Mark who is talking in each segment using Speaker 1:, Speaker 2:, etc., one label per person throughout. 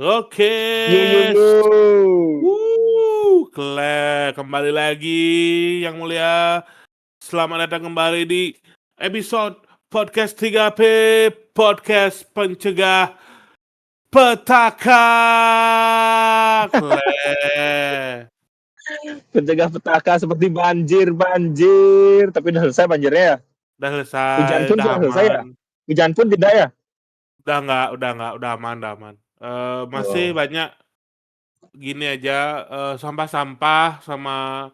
Speaker 1: Oke,
Speaker 2: Yo yo yo.
Speaker 1: kembali lagi yang mulia. Selamat datang kembali di episode podcast 3P, podcast pencegah petaka.
Speaker 2: Pencegah petaka seperti banjir. Tapi udah selesai banjirnya ya.
Speaker 1: Udah
Speaker 2: Hujan
Speaker 1: selesai,
Speaker 2: pun
Speaker 1: udah
Speaker 2: sudah selesai ya.
Speaker 1: aman.
Speaker 2: Hujan pun tidak ya.
Speaker 1: Udah aman. Masih
Speaker 2: Oh.
Speaker 1: banyak gini aja, sampah-sampah sama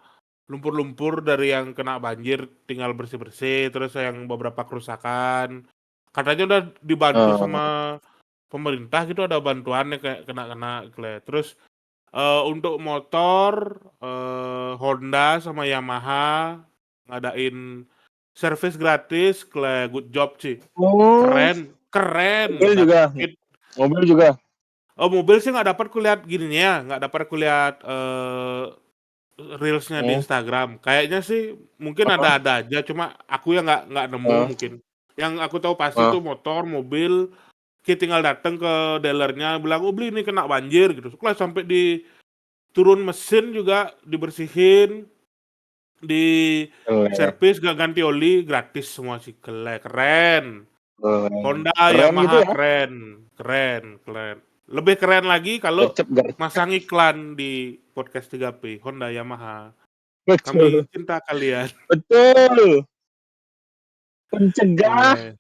Speaker 1: lumpur-lumpur dari yang kena banjir tinggal bersih-bersih, terus yang beberapa kerusakan. Katanya udah dibantu
Speaker 2: Oh.
Speaker 1: sama pemerintah gitu, ada bantuannya kayak kena-kena Terus untuk motor, Honda sama Yamaha ngadain servis gratis, good job sih.
Speaker 2: Oh.
Speaker 1: Keren.
Speaker 2: Mobil juga. Mobil juga.
Speaker 1: Oh, mobil sih nggak dapat kulihat gininya ya, nggak dapat kulihat reelsnya di
Speaker 2: Hmm.
Speaker 1: Instagram. Kayaknya sih mungkin ada aja, cuma aku yang nggak nemu mungkin. Yang aku tahu pasti tuh motor, mobil, kita tinggal datang ke dealernya, bilang, oh beli ini kena banjir gitu. Setelah sampai di turun mesin juga dibersihin, di servis gak ganti oli gratis semua sih. Keren. Honda,
Speaker 2: Keren gitu
Speaker 1: Yamaha
Speaker 2: ya.
Speaker 1: keren. Lebih keren lagi kalau
Speaker 2: Gercep.
Speaker 1: masang iklan di podcast 3P, Honda, Yamaha. Kami
Speaker 2: Betul.
Speaker 1: cinta kalian.
Speaker 2: Betul. Pencegah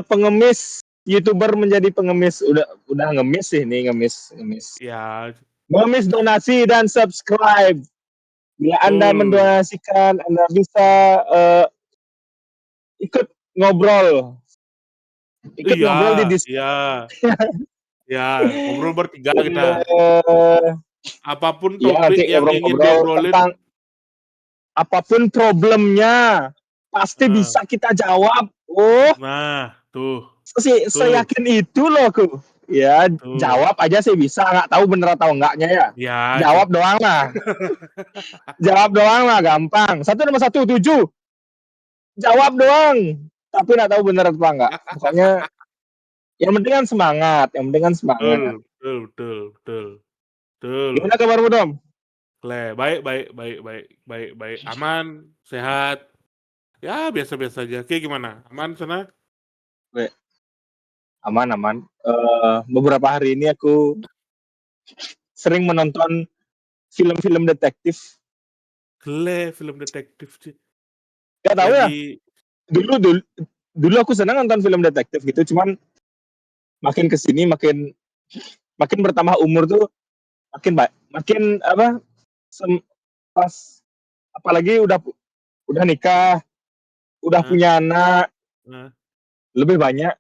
Speaker 2: pengemis YouTuber menjadi pengemis. Udah ngemis sih nih, ngemis.
Speaker 1: Ya,
Speaker 2: Mengemis donasi dan subscribe. Bila Anda
Speaker 1: betul.
Speaker 2: mendonasikan, Anda bisa ikut ngobrol. Ikut
Speaker 1: Iya,
Speaker 2: ngobrol di Discord.
Speaker 1: iya, ya, ngobrol bertiga kita.
Speaker 2: Eh,
Speaker 1: Apapun
Speaker 2: ya nanti
Speaker 1: topik yang ingin
Speaker 2: ngobrol-ngobrol
Speaker 1: diobrolin,
Speaker 2: tentang apapun problemnya, pasti
Speaker 1: eh,
Speaker 2: bisa kita jawab. Oh,
Speaker 1: nah, tuh,
Speaker 2: seyakin itu loh aku. Ya,
Speaker 1: tuh,
Speaker 2: jawab aja sih bisa, nggak tahu bener atau enggaknya ya.
Speaker 1: ya sih.
Speaker 2: Jawab doang lah. Jawab doang lah, gampang. 1 tambah 1 7. Jawab doang. Tapi nggak tahu bener apa enggak. Pokoknya yang penting kan semangat.
Speaker 1: Betul, betul.
Speaker 2: Gimana kabarmu, Dom?
Speaker 1: Baik. Aman, sehat. Ya, biasa-biasa aja. Kayak gimana? Aman sana?
Speaker 2: Aman. Beberapa hari ini aku sering menonton film-film detektif.
Speaker 1: Film detektif sih.
Speaker 2: Gak tahu ya.
Speaker 1: Lagi,
Speaker 2: Dulu aku senang nonton film detektif gitu. Cuman makin kesini makin bertambah umur tuh makin apa? Pas apalagi udah nikah, udah
Speaker 1: Hah?
Speaker 2: punya anak,
Speaker 1: Hah?
Speaker 2: lebih banyak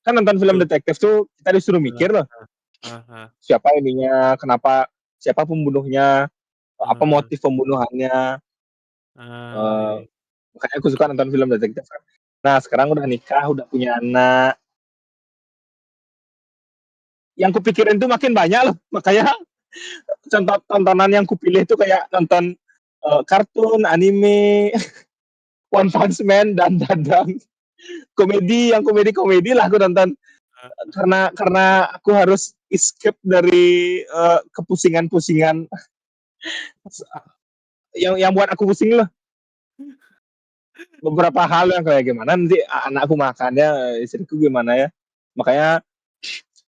Speaker 2: kan nonton film
Speaker 1: Tuh.
Speaker 2: detektif tuh kita disuruh
Speaker 1: Hah?
Speaker 2: mikir loh,
Speaker 1: Hah? Hah?
Speaker 2: siapa ininya, kenapa, siapa pembunuhnya, apa
Speaker 1: Hah?
Speaker 2: motif pembunuhannya. Eh,
Speaker 1: Iya.
Speaker 2: Makanya aku suka nonton film detektif. Nah, sekarang udah nikah, udah punya anak. Yang kupikirin tuh makin banyak loh. Makanya contoh tontonan yang kupilih tuh kayak nonton kartun, anime, One Punch Man dan komedi, yang komedi lah aku nonton karena aku harus escape dari kepusingan yang buat aku pusing loh. Beberapa hal yang kayak gimana nanti anakku makannya, istriku gimana ya. Makanya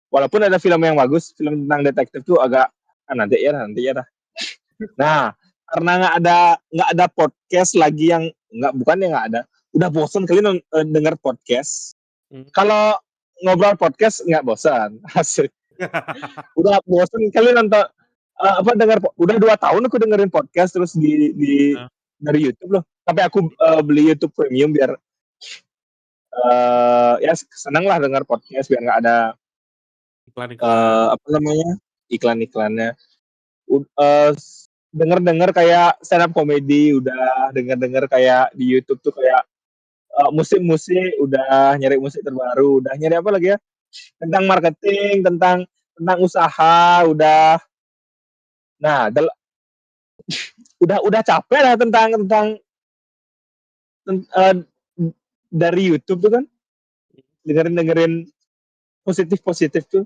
Speaker 2: walaupun ada film yang bagus, film tentang detektif tuh agak nanti ya dah. Nah, karena nggak ada podcast lagi yang bukannya nggak ada, udah bosan kali denger podcast.
Speaker 1: Hmm.
Speaker 2: Kalau ngobrol podcast nggak bosan, asik. Udah bosan kali nonton dengar, udah 2 tahun aku dengerin podcast terus
Speaker 1: Hah?
Speaker 2: dari YouTube loh. Sampai aku beli YouTube Premium biar ya seneng lah dengar podcast biar nggak ada
Speaker 1: Iklan-iklan.
Speaker 2: apa namanya iklan-iklannya. Uh, Denger-denger kayak stand up comedy, udah denger-denger kayak di YouTube tuh kayak musik-musik, udah nyari musik terbaru, udah nyari apa lagi ya, tentang marketing, tentang usaha, udah. Nah, udah capek lah tentang uh, dari YouTube tuh kan dengerin positif-positif tuh.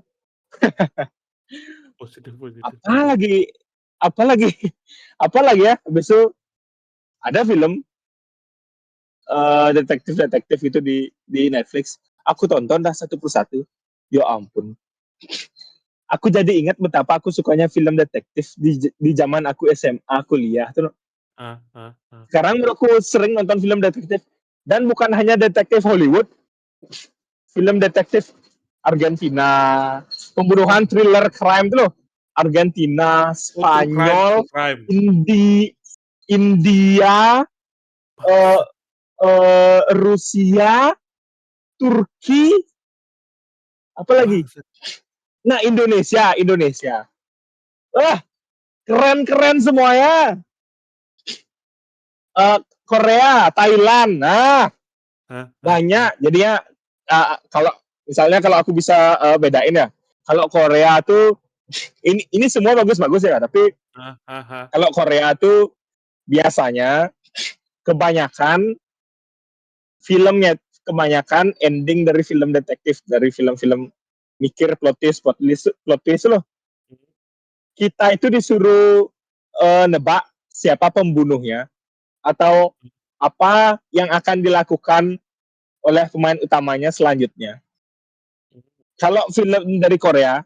Speaker 1: Positif-positif tuh.
Speaker 2: Apalagi apalagi apalagi ya, habis itu ada film, detektif-detektif itu di Netflix, aku tonton dah satu persatu. Ya ampun, aku jadi ingat betapa aku sukanya film detektif di zaman aku SMA, kuliah tuh.
Speaker 1: Ah, ah, ah.
Speaker 2: Sekarang aku sering nonton film detektif dan bukan hanya detektif Hollywood, film detektif Argentina,
Speaker 1: Oh,
Speaker 2: pembunuhan thriller crime tuh loh. Argentina,
Speaker 1: oh, true crime,
Speaker 2: Spanyol,
Speaker 1: true crime.
Speaker 2: India, eh,
Speaker 1: Bagus.
Speaker 2: Rusia, Turki, apa lagi?
Speaker 1: Bagus.
Speaker 2: Nah, Indonesia. Wah, keren-keren semuanya. Korea, Thailand. Nah,
Speaker 1: Hah, hah, hah,
Speaker 2: banyak. Jadinya kalau misalnya kalau aku bisa bedain ya. Kalau Korea tuh ini semua bagus-bagus ya, tapi
Speaker 1: hah, hah, hah.
Speaker 2: kalau Korea tuh biasanya kebanyakan filmnya kebanyakan ending dari film detektif, dari film-film mikir plot twist loh. Kita itu disuruh nebak siapa pembunuhnya atau apa yang akan dilakukan oleh pemain utamanya selanjutnya. Kalau film dari Korea,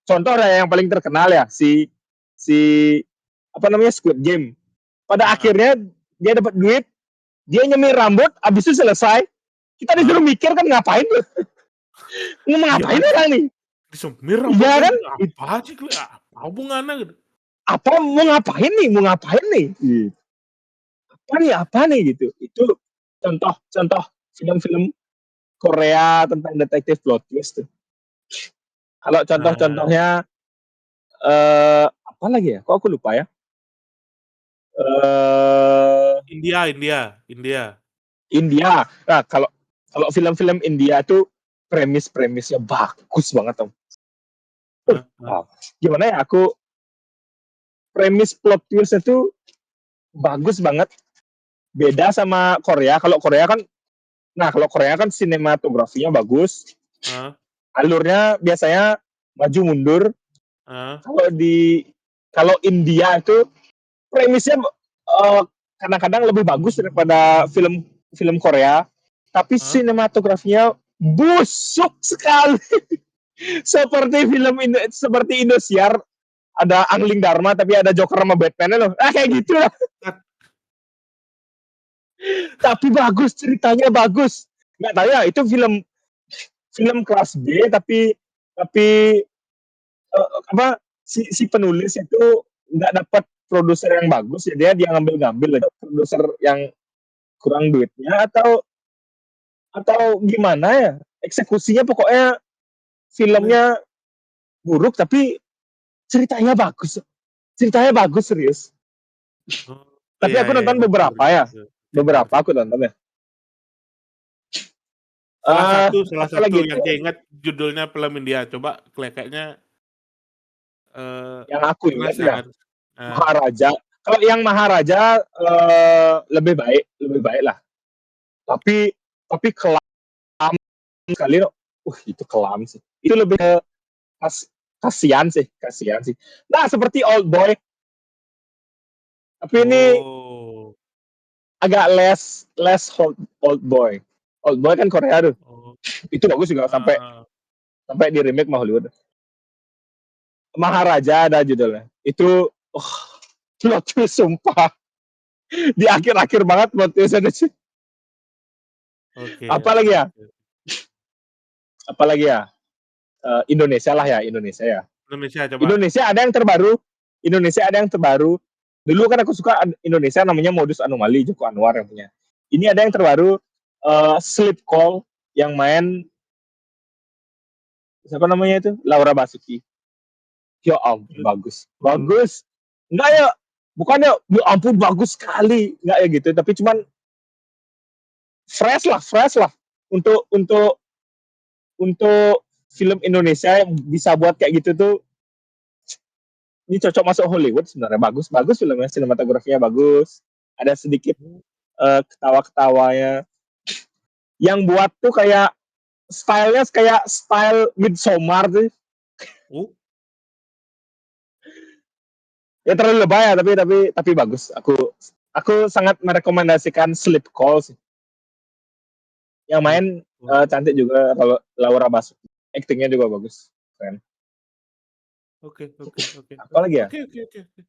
Speaker 2: contoh yang paling terkenal ya si apa namanya, Squid Game. Pada
Speaker 1: Ah, ah,
Speaker 2: akhirnya dia dapat duit, dia nyemir rambut, abis itu selesai. Kita disuruh
Speaker 1: ah.
Speaker 2: mikir kan, ngapain tuh?
Speaker 1: Iya
Speaker 2: Ngapain
Speaker 1: kan,
Speaker 2: orang nih?
Speaker 1: disemir
Speaker 2: Iya
Speaker 1: rambutnya
Speaker 2: kan?
Speaker 1: apa sih, apa hubungannya gitu.
Speaker 2: Apa mau ngapain nih? Mau ngapain nih? Apa nih gitu. Itu contoh-contoh film-film Korea tentang detektif plot twist tuh. Kalau
Speaker 1: Nah,
Speaker 2: contoh-contohnya apa lagi ya? Kok aku lupa ya?
Speaker 1: India, India, India.
Speaker 2: India. Nah, kalau kalau film-film India tuh premisnya bagus banget om.
Speaker 1: Hah, hah.
Speaker 2: Wow. Gimana ya, aku premis plot twist itu bagus banget. Beda sama Korea. Kalau Korea kan sinematografinya bagus.
Speaker 1: Ah,
Speaker 2: Alurnya biasanya maju mundur.
Speaker 1: ah,
Speaker 2: Kalau kalau India itu premisnya uh, kadang-kadang lebih bagus daripada film film Korea, tapi
Speaker 1: ah.
Speaker 2: sinematografinya busuk sekali. Seperti Indosiar, ada Angling Dharma tapi ada Joker sama Batman loh. Kayak gitu lah.
Speaker 1: Kan,
Speaker 2: Tapi bagus, ceritanya bagus. Nggak tahu ya, itu film film kelas B, tapi apa, si penulis itu nggak dapat produser yang bagus ya, dia ngambil produser yang kurang duitnya atau gimana ya, eksekusinya pokoknya
Speaker 1: nah,
Speaker 2: filmnya buruk tapi ceritanya bagus serius.
Speaker 1: oh,
Speaker 2: Tapi
Speaker 1: iya,
Speaker 2: aku
Speaker 1: iya,
Speaker 2: nonton
Speaker 1: ngerti,
Speaker 2: beberapa
Speaker 1: ngerti,
Speaker 2: ya,
Speaker 1: ngerti,
Speaker 2: beberapa
Speaker 1: ngerti.
Speaker 2: aku nonton ya.
Speaker 1: Salah satu, salah
Speaker 2: Apa
Speaker 1: satu
Speaker 2: lagi
Speaker 1: yang
Speaker 2: tuh
Speaker 1: keinget judulnya film India. Coba kayaknya eh,
Speaker 2: yang aku ingat ya,
Speaker 1: penasaran. Ah,
Speaker 2: Maharaja. Kalau yang Maharaja lebih baik lah, tapi kelam sekali loh. Itu kelam sih, itu lebih ke kasihan sih. Nah, seperti Old Boy, tapi ini
Speaker 1: oh,
Speaker 2: agak less Old Boy. Old Boy kan Korea tuh.
Speaker 1: oh,
Speaker 2: Itu bagus juga, sampai
Speaker 1: ah,
Speaker 2: sampai di remake mah Hollywood. Maharaja ada judulnya. Itu plot twist sumpah. Di akhir-akhir banget plot twist ada sih.
Speaker 1: oke, oke,
Speaker 2: Apalagi ya?
Speaker 1: oke.
Speaker 2: Apalagi ya? Indonesia lah ya, Indonesia ya.
Speaker 1: Indonesia coba.
Speaker 2: Indonesia ada yang terbaru. Indonesia ada yang terbaru. Dulu kan aku suka Indonesia, namanya Modus Anomali, Joko Anwar yang punya. Ini ada yang
Speaker 1: Ah,
Speaker 2: terbaru, Sleep Call, yang main siapa namanya itu? Laura Basuki. Ya ampun, bagus.
Speaker 1: oh,
Speaker 2: Bagus. Enggak ya, bukannya ya ampun bagus sekali. Enggak ya gitu, tapi cuman fresh lah untuk film Indonesia yang bisa buat kayak gitu tuh. Ini cocok masuk Hollywood sebenarnya. Bagus bagus filmnya, sinematografinya bagus, ada sedikit ketawa-ketawanya, yang buat tuh kayak style-nya kayak style Midsommar tuh.
Speaker 1: Oh,
Speaker 2: Ya terlalu lebay ya, tapi bagus. Aku sangat merekomendasikan Sleep Call sih. Yang main
Speaker 1: slip. Oh,
Speaker 2: cantik juga Laura Basuki. Actingnya juga bagus. Keren.
Speaker 1: oke oke oke
Speaker 2: Apa
Speaker 1: oke
Speaker 2: lagi ya?
Speaker 1: oke oke oke.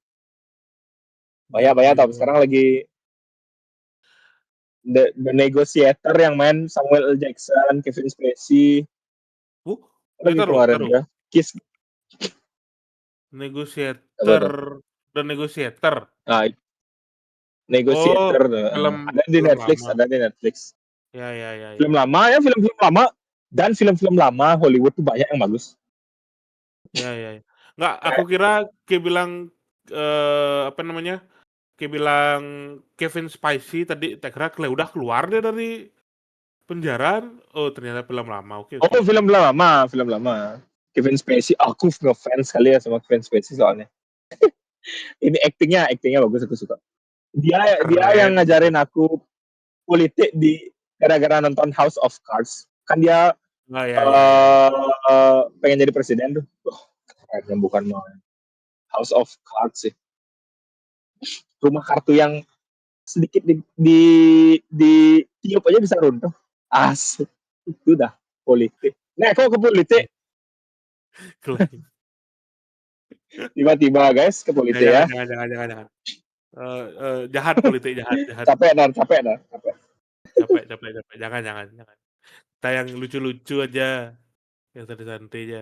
Speaker 2: Banyak banyak
Speaker 1: Banyak
Speaker 2: tapi
Speaker 1: banget.
Speaker 2: sekarang lagi The Negotiator yang main Samuel L. Jackson, Kevin Spacey,
Speaker 1: Uh,
Speaker 2: lagi
Speaker 1: taruh
Speaker 2: kemarin
Speaker 1: taruh.
Speaker 2: ya. Kiss apa
Speaker 1: Negotiator,
Speaker 2: tuh?
Speaker 1: The Negotiator.
Speaker 2: Nah,
Speaker 1: Oh,
Speaker 2: Negotiator
Speaker 1: film
Speaker 2: ada di
Speaker 1: film
Speaker 2: Netflix,
Speaker 1: lama.
Speaker 2: ada di Netflix.
Speaker 1: Ya ya ya
Speaker 2: Film
Speaker 1: ya.
Speaker 2: lama ya, film-film lama dan film-film lama Hollywood tuh banyak yang bagus.
Speaker 1: Ya ya ya. Nggak, aku
Speaker 2: Kayak,
Speaker 1: kira kayak bilang, apa namanya, kayak bilang Kevin Spacey tadi, tak kira udah keluar dia dari penjara. Oh, ternyata film lama. Oke oke
Speaker 2: oh
Speaker 1: oke.
Speaker 2: film lama. Kevin Spacey, aku ngefans kali ya sama Kevin Spacey soalnya. Ini actingnya bagus, aku suka. Dia
Speaker 1: Keren
Speaker 2: yang
Speaker 1: keren.
Speaker 2: ngajarin aku politik di gara-gara nonton House of Cards. Kan dia
Speaker 1: Oh, ya ya ya ya.
Speaker 2: pengen jadi presiden tuh. Keren, bukan main. House of Cards sih. Rumah kartu yang sedikit di tiup aja bisa runtuh. Asik. Itu dah politik. Nah, kok ke politik?
Speaker 1: Keren.
Speaker 2: Tiba-tiba guys ke
Speaker 1: Ya,
Speaker 2: politik
Speaker 1: jangan
Speaker 2: ya.
Speaker 1: jangan jangan jangan jangan. Jahat politik, jahat jahat.
Speaker 2: Capek dah. Capek.
Speaker 1: Capek capek capek. Jangan jangan jangan. Kita yang lucu-lucu aja, yang santai-santai aja.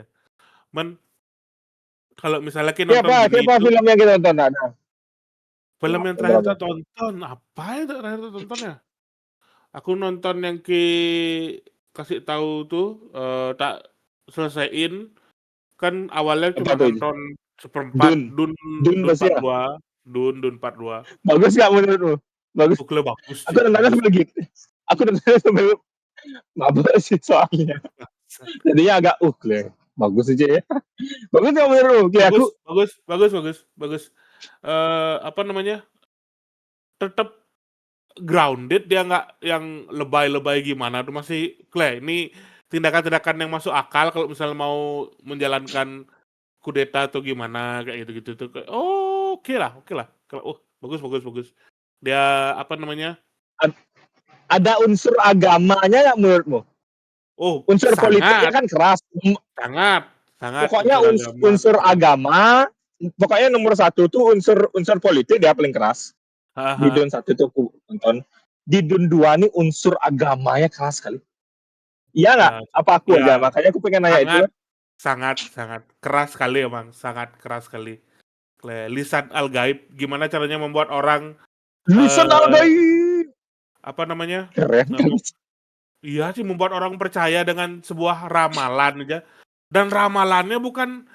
Speaker 1: Men, kalau misalnya kita nonton
Speaker 2: Siapa?
Speaker 1: gini
Speaker 2: Siapa
Speaker 1: itu,
Speaker 2: film yang kita tonton? Ada.
Speaker 1: film yang
Speaker 2: Nonton
Speaker 1: terakhir
Speaker 2: apa?
Speaker 1: kita tonton, apa ya terakhir kita tonton ya? Aku nonton yang kasih tahu tuh, tak selesaiin, kan awalnya
Speaker 2: Apa
Speaker 1: cuma
Speaker 2: tuh itu?
Speaker 1: nonton seperempat,
Speaker 2: Dun.
Speaker 1: Dun
Speaker 2: Dun
Speaker 1: Dun
Speaker 2: pasti
Speaker 1: Part
Speaker 2: ya.
Speaker 1: 2, Dun Part 2.
Speaker 2: Bagus gak menurutmu? Bagus.
Speaker 1: Oke, bagus
Speaker 2: Aku
Speaker 1: sih,
Speaker 2: nontonnya
Speaker 1: bagus.
Speaker 2: sambil gitu. Aku nontonnya sambil mabuk sih soalnya. Jadinya agak bagus aja ya. Bagus gak menurutmu? Kayak
Speaker 1: Bagus
Speaker 2: aku
Speaker 1: bagus bagus bagus bagus. Apa namanya, tetep grounded, dia nggak yang lebay-lebay gimana tuh, masih ini tindakan-tindakan yang masuk akal kalau misalnya mau menjalankan kudeta atau gimana kayak gitu-gitu tuh, kayak, oh, oke lah. Oh, bagus bagus bagus. Dia apa namanya,
Speaker 2: ada unsur agamanya nggak menurutmu?
Speaker 1: oh,
Speaker 2: Unsur politiknya
Speaker 1: sangat
Speaker 2: kan keras.
Speaker 1: sangat sangat
Speaker 2: Pokoknya
Speaker 1: unsur agama tuh
Speaker 2: unsur
Speaker 1: keras.
Speaker 2: agama, pokoknya nomor satu tuh unsur unsur politik dia paling keras. Di
Speaker 1: Haha,
Speaker 2: Dun satu tuh aku nonton. Di Dun dua nih unsur agamanya keras sekali. Iya nggak?
Speaker 1: ya
Speaker 2: Apa aku
Speaker 1: ya,
Speaker 2: aja? Makanya aku pengen nanya itu
Speaker 1: sangat
Speaker 2: kan.
Speaker 1: sangat sangat keras sekali emang, sangat keras sekali. Lisan al-gaib, gimana caranya membuat orang,
Speaker 2: Lisan
Speaker 1: eee,
Speaker 2: al-gaib.
Speaker 1: apa namanya,
Speaker 2: Keren
Speaker 1: eee,
Speaker 2: kan?
Speaker 1: mem iya sih, membuat orang percaya dengan sebuah ramalan aja, dan ramalannya bukan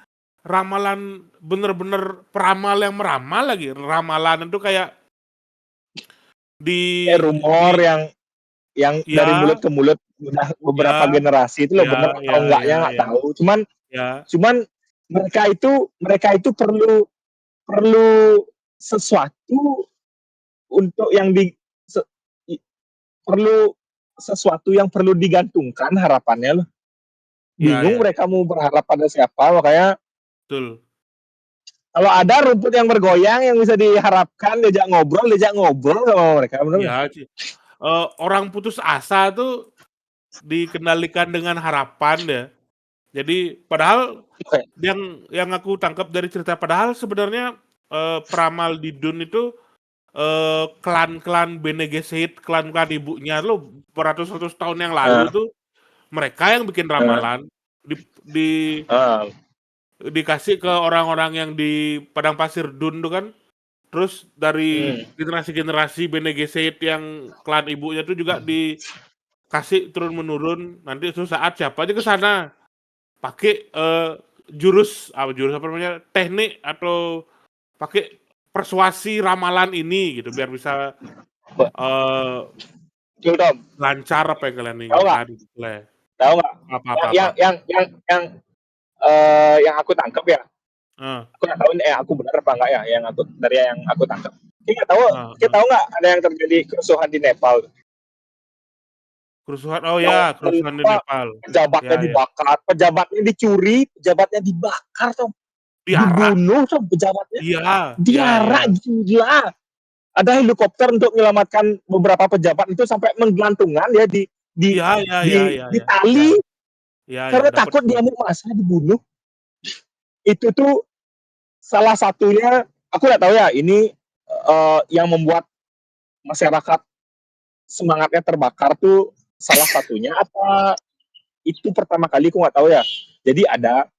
Speaker 1: ramalan bener-bener peramal yang meramal lagi, ramalan itu kayak di
Speaker 2: Kayak rumor
Speaker 1: di
Speaker 2: yang dari mulut
Speaker 1: ya
Speaker 2: ke mulut udah beberapa
Speaker 1: ya
Speaker 2: generasi itu loh,
Speaker 1: ya
Speaker 2: bener
Speaker 1: ya
Speaker 2: atau
Speaker 1: ya
Speaker 2: enggaknya nggak
Speaker 1: ya
Speaker 2: tahu. Cuman
Speaker 1: ya
Speaker 2: cuman mereka itu perlu perlu sesuatu untuk yang di se, perlu sesuatu yang perlu digantungkan harapannya loh.
Speaker 1: ya
Speaker 2: Bingung
Speaker 1: ya ya,
Speaker 2: mereka mau berharap pada siapa, makanya
Speaker 1: betul.
Speaker 2: kalau ada rumput yang bergoyang yang bisa diharapkan diajak ngobrol sama mereka bener.
Speaker 1: Iya sih, orang putus asa tuh dikendalikan dengan harapan ya. Jadi padahal
Speaker 2: Oke.
Speaker 1: yang aku tangkap dari cerita, padahal sebenarnya, peramal di Dune itu, klan-klan Bene Gesserit, klan-klan ibunya lo beratus-ratus tahun yang lalu
Speaker 2: Nah,
Speaker 1: tuh, mereka yang bikin
Speaker 2: nah,
Speaker 1: ramalan, di
Speaker 2: nah,
Speaker 1: dikasih ke orang-orang yang di padang pasir Dune tuh kan. Terus dari
Speaker 2: hmm,
Speaker 1: generasi-generasi Bene Gesserit yang klan ibunya tuh juga dikasih turun-menurun, nanti suatu saat siapa aja ke sana pakai, jurus apa namanya, teknik atau pakai persuasi ramalan ini gitu, biar bisa, eee,
Speaker 2: betul Tom.
Speaker 1: lancar apa yang kalian
Speaker 2: Tahu nggak?
Speaker 1: inginkan gitu lah.
Speaker 2: Tahu nggak?
Speaker 1: Apa apa
Speaker 2: Yang
Speaker 1: apa
Speaker 2: yang
Speaker 1: apa?
Speaker 2: yang yang yang yang aku tangkap ya.
Speaker 1: Heeh
Speaker 2: Aku nggak tahu ini aku benar apa enggak ya yang aku tangkap. Kita nggak tahu,
Speaker 1: heeh
Speaker 2: kita
Speaker 1: heeh.
Speaker 2: tahu nggak ada yang terjadi kerusuhan di Nepal.
Speaker 1: Kerusuhan, oh
Speaker 2: Yang
Speaker 1: ya, kerusuhan di Nepal.
Speaker 2: pejabatnya
Speaker 1: Ya, ya.
Speaker 2: dibakar, pejabatnya dicuri, pejabatnya dibakar tuh,
Speaker 1: Diarak.
Speaker 2: dibunuh tuh pejabatnya,
Speaker 1: Iya, iya, iya.
Speaker 2: diarak, gila. Ada helikopter untuk menyelamatkan beberapa pejabat itu sampai menggelantungan ya di
Speaker 1: Iya, iya, iya, iya,
Speaker 2: di
Speaker 1: iya. Iya,
Speaker 2: tali
Speaker 1: iya, iya,
Speaker 2: karena
Speaker 1: dapat
Speaker 2: takut
Speaker 1: gue.
Speaker 2: diamuk massa dibunuh. Itu tuh salah satunya, aku nggak tahu ya ini yang membuat masyarakat semangatnya terbakar tuh salah satunya apa itu pertama kali aku nggak tahu ya. Jadi ada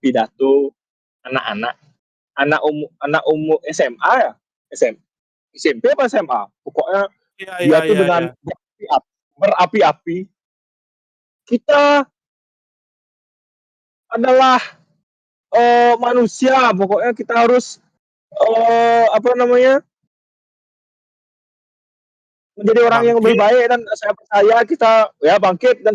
Speaker 2: pidato anak-anak anak umum SMA ya, SMP apa SMA, pokoknya
Speaker 1: Iya, iya,
Speaker 2: dia tuh
Speaker 1: iya,
Speaker 2: dengan
Speaker 1: iya.
Speaker 2: berapi-api, kita adalah manusia, pokoknya kita harus apa namanya, menjadi orang yang lebih
Speaker 1: Bangkit.
Speaker 2: baik dan saya percaya kita ya bangkit dan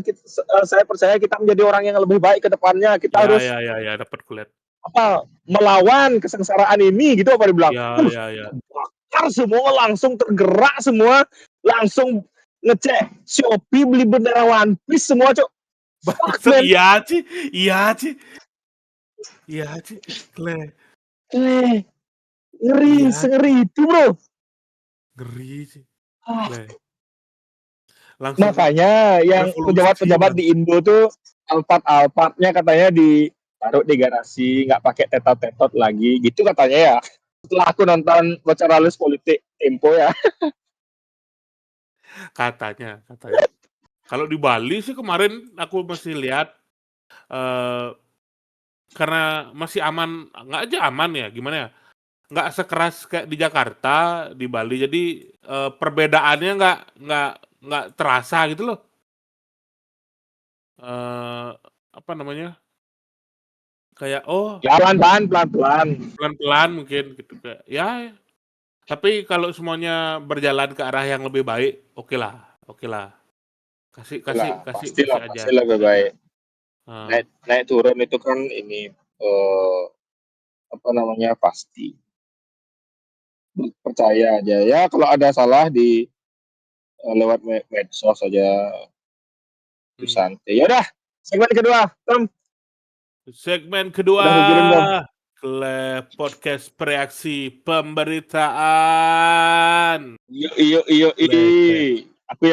Speaker 2: saya percaya kita menjadi orang yang lebih baik ke depannya. Kita
Speaker 1: Iya,
Speaker 2: harus
Speaker 1: iya, iya, iya, dapat kulihat.
Speaker 2: apa, melawan kesengsaraan ini gitu apa dibilang.
Speaker 1: Iya, iya, iya.
Speaker 2: Bakar semua, langsung tergerak semua, langsung ngecek Shopee beli bendera One Piece semua, Cok. Fuck
Speaker 1: Bangsat,
Speaker 2: man.
Speaker 1: iya, Ci. Iya, Ci. Iya, Ci. Kle.
Speaker 2: Eh, ngeri,
Speaker 1: Iya,
Speaker 2: sengeri itu, Bro.
Speaker 1: ngeri, Ci.
Speaker 2: Ah,
Speaker 1: Kle. Langsung
Speaker 2: makanya yang
Speaker 1: revolusi
Speaker 2: pejabat-pejabat di
Speaker 1: langsung.
Speaker 2: Indo tuh Alphard-nya katanya ditaruh di garasi, nggak pakai tetot-tetot lagi, gitu katanya ya. Setelah aku nonton Bocah Halus Politik Tempo ya.
Speaker 1: Katanya. Kalau di Bali sih kemarin aku masih lihat, eh karena masih aman, nggak aja aman ya, gimana ya? Nggak sekeras kayak di Jakarta, di Bali. Jadi perbedaannya nggak terasa gitu loh. Eh apa namanya? Kayak oh
Speaker 2: Ya, pelan-pelan, pelan-pelan.
Speaker 1: pelan-pelan mungkin gitu kayak ya. Tapi kalau semuanya berjalan ke arah yang lebih baik, oke lah, oke lah. Kasih kasih
Speaker 2: Lah,
Speaker 1: kasih
Speaker 2: pastilah,
Speaker 1: kasih aja,
Speaker 2: pasti lebih
Speaker 1: kasih aja.
Speaker 2: baik.
Speaker 1: Eh,
Speaker 2: Naik, naik turun itu kan ini apa namanya pasti. Percaya aja ya kalau ada salah di lewat medsos aja itu
Speaker 1: hmm.
Speaker 2: santai. Ya udah, segmen kedua, Tom.
Speaker 1: Segmen kedua,
Speaker 2: Udah aku kirim, Tom.
Speaker 1: podcast reaksi pemberitaan.
Speaker 2: Iyo iyo iyo
Speaker 1: Leke.
Speaker 2: aku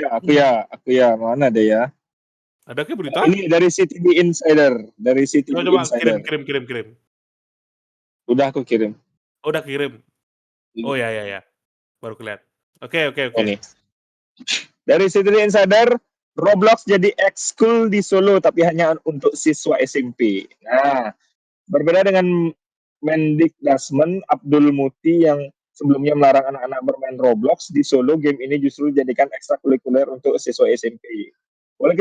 Speaker 2: ya. Mana deh ya?
Speaker 1: Ada ke berita?
Speaker 2: Ini dari CTV Insider, dari
Speaker 1: Coba
Speaker 2: CTV
Speaker 1: coba kirim
Speaker 2: Insider.
Speaker 1: kirim kirim kirim.
Speaker 2: Udah aku kirim.
Speaker 1: Oh, udah kirim. Oh
Speaker 2: Ini,
Speaker 1: ya ya ya. Baru kelihatan. Oke oke oke.
Speaker 2: nih. Dari CTV Insider, Roblox jadi ekskul di Solo tapi hanya untuk siswa SMP. Nah, berbeda dengan Mendikbudrismen Abdul Muti yang sebelumnya melarang anak-anak bermain Roblox, di Solo game ini justru dijadikan ekstrakurikuler untuk siswa SMP. Wali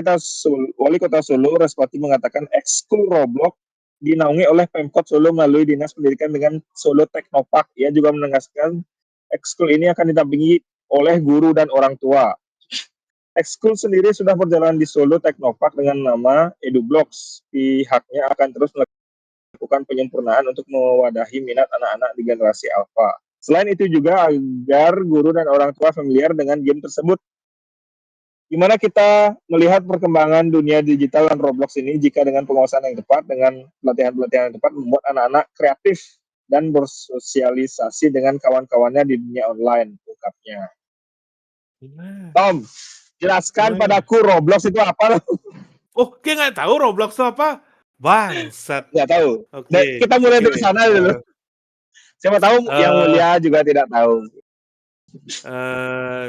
Speaker 2: Kota Solo, Respati, mengatakan ekskul Roblox dinaungi oleh Pemkot Solo melalui Dinas Pendidikan dengan Solo Teknopark. Ia juga menegaskan ekskul ini akan didampingi oleh guru dan orang tua. Ekskul sendiri sudah berjalan di Solo Teknopark dengan nama EduBlocks. Pihaknya akan terus melakukan penyempurnaan untuk mewadahi minat anak-anak di generasi alpha. Selain itu juga agar guru dan orang tua familiar dengan game tersebut. Gimana kita melihat perkembangan dunia digital dan Roblox ini jika dengan pengawasan yang tepat, dengan pelatihan-pelatihan yang tepat, membuat anak-anak kreatif dan bersosialisasi dengan kawan-kawannya di dunia online, ungkapnya.
Speaker 1: Gimana?
Speaker 2: Tom, jelaskan
Speaker 1: Gimana?
Speaker 2: padaku Roblox itu apa?
Speaker 1: Oh, kayak nggak tahu Roblox itu apa? Bangsat.
Speaker 2: Nggak tahu.
Speaker 1: Oke
Speaker 2: Kita mulai
Speaker 1: oke.
Speaker 2: dari sana dulu. Siapa tahu yang
Speaker 1: Eh
Speaker 2: mulia juga tidak tahu.
Speaker 1: eh,